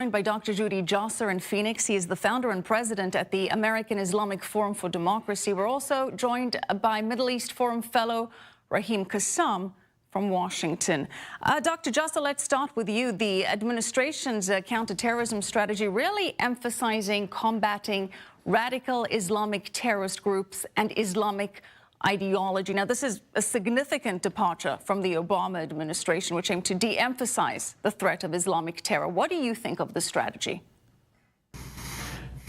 By Dr. Judy Josser in Phoenix. He is the founder and president at the American Islamic Forum for Democracy. We're also joined by Middle East Forum fellow Rahim Kassam from Washington. Dr. Josser, let's start with you. The administration's counterterrorism strategy really emphasizing combating radical Islamic terrorist groups and Islamic ideology. Now, this is a significant departure from the Obama administration, which aimed to de-emphasize the threat of Islamic terror. What do you think of the strategy?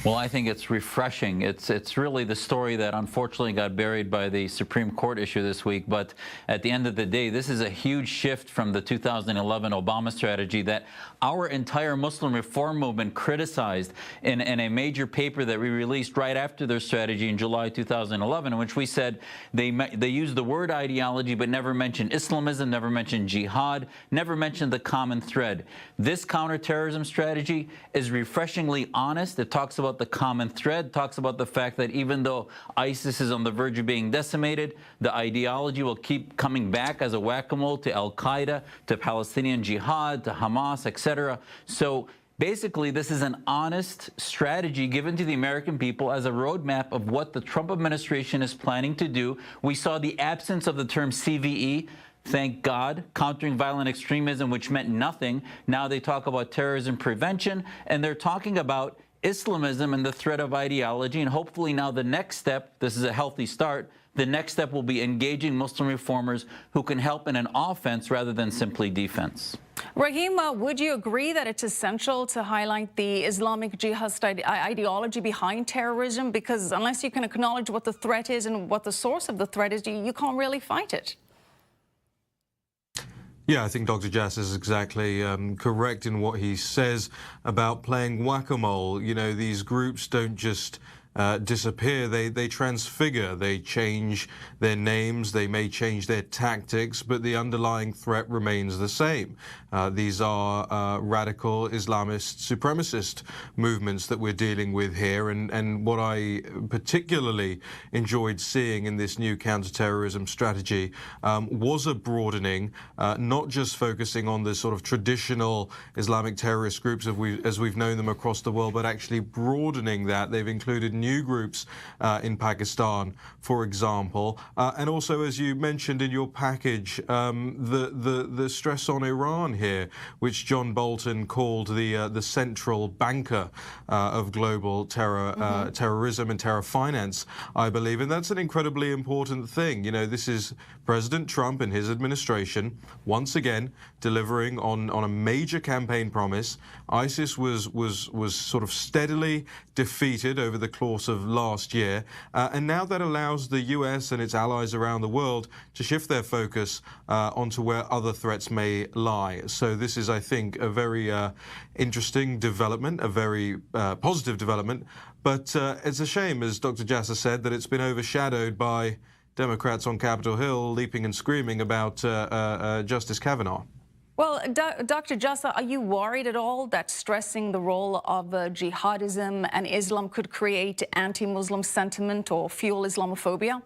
Well, I think it's refreshing. It's really the story that unfortunately got buried by the Supreme Court issue this week. But at the end of the day, this is a huge shift from the 2011 Obama strategy that our entire Muslim reform movement criticized in a major paper that we released right after their strategy in July 2011, in which we said they used the word ideology but never mentioned Islamism, never mentioned jihad, never mentioned the common thread. This counterterrorism strategy is refreshingly honest. It talks about the common thread, talks about the fact that even though ISIS is on the verge of being decimated, the ideology will keep coming back as a whack-a-mole to Al-Qaeda, to Palestinian Jihad, to Hamas, etc. So basically, this is an honest strategy given to the American people as a roadmap of what the Trump administration is planning to do. We saw the absence of the term CVE. Thank God, countering violent extremism, which meant nothing. Now they talk about terrorism prevention, and they're talking about Islamism and the threat of ideology. And hopefully now the next step, this is a healthy start, the next step will be engaging Muslim reformers who can help in an offense rather than simply defense. Rahim, would you agree that it's essential to highlight the Islamic jihadist ideology behind terrorism? Because unless you can acknowledge what the threat is and what the source of the threat is, you can't really fight it. Yeah, I think Dr. Josser is exactly correct in what he says about playing whack-a-mole. You know, these groups don't just disappear, they transfigure, they change their names, they may change their tactics, but the underlying threat remains the same. These are radical Islamist supremacist movements that we're dealing with here, and what I particularly enjoyed seeing in this new counterterrorism strategy was a broadening, not just focusing on the sort of traditional Islamic terrorist groups as we've known them across the world, but actually broadening that. They've included new groups in Pakistan, for example, and also, as you mentioned in your package, the stress on Iran here, which John Bolton called the central banker of global terrorism and terror finance, I believe, and that's an incredibly important thing. You know, this is President Trump and his administration once again delivering on a major campaign promise. ISIS was sort of steadily defeated over the course of last year, and now that allows the US and its allies around the world to shift their focus onto where other threats may lie. So this is, I think, a very interesting development, a very positive development, but it's a shame, as Dr. Josser said, that it's been overshadowed by Democrats on Capitol Hill leaping and screaming about Justice Kavanaugh. Well, Dr. Josser, are you worried at all that stressing the role of jihadism and Islam could create anti-Muslim sentiment or fuel Islamophobia?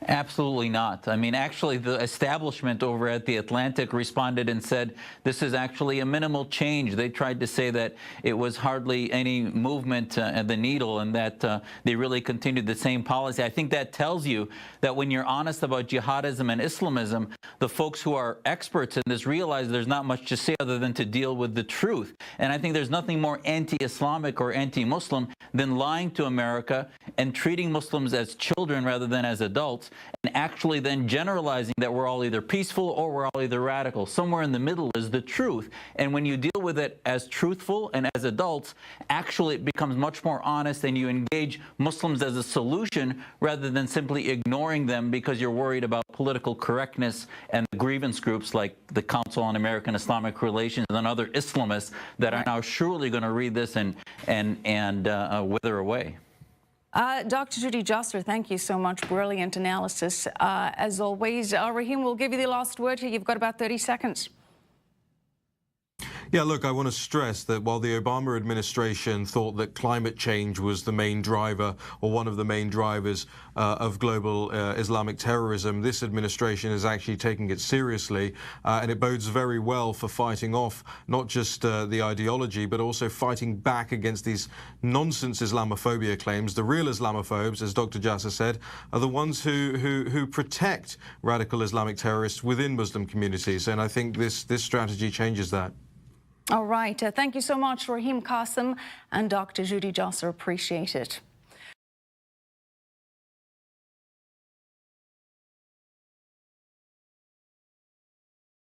Absolutely not. I mean, actually, the establishment over at The Atlantic responded and said this is actually a minimal change. They tried to say that it was hardly any movement at the needle and that they really continued the same policy. I think that tells you that when you're honest about jihadism and Islamism, the folks who are experts in this realize there's not much to say other than to deal with the truth. And I think there's nothing more anti-Islamic or anti-Muslim than lying to America and treating Muslims as children rather than as adults, and actually then generalizing that we're all either peaceful or we're all either radical. Somewhere in the middle is the truth. And when you deal with it as truthful and as adults, actually it becomes much more honest, and you engage Muslims as a solution rather than simply ignoring them because you're worried about political correctness and the grievance groups like the Council on American Islamic Relations and other Islamists that are now surely going to read this and wither away. Dr. Judy Josser, thank you so much. Brilliant analysis. As always, Rahim, we'll give you the last word here. You've got about 30 seconds. Yeah, look, I want to stress that while the Obama administration thought that climate change was the main driver or one of the main drivers of global Islamic terrorism, this administration is actually taking it seriously, and it bodes very well for fighting off not just the ideology, but also fighting back against these nonsense Islamophobia claims. The real Islamophobes, as Dr. Jasser said, are the ones who protect radical Islamic terrorists within Muslim communities, and I think this strategy changes that. All right. Thank you so much, Raheem Kassem and Dr. Judy Jasser. Appreciate it.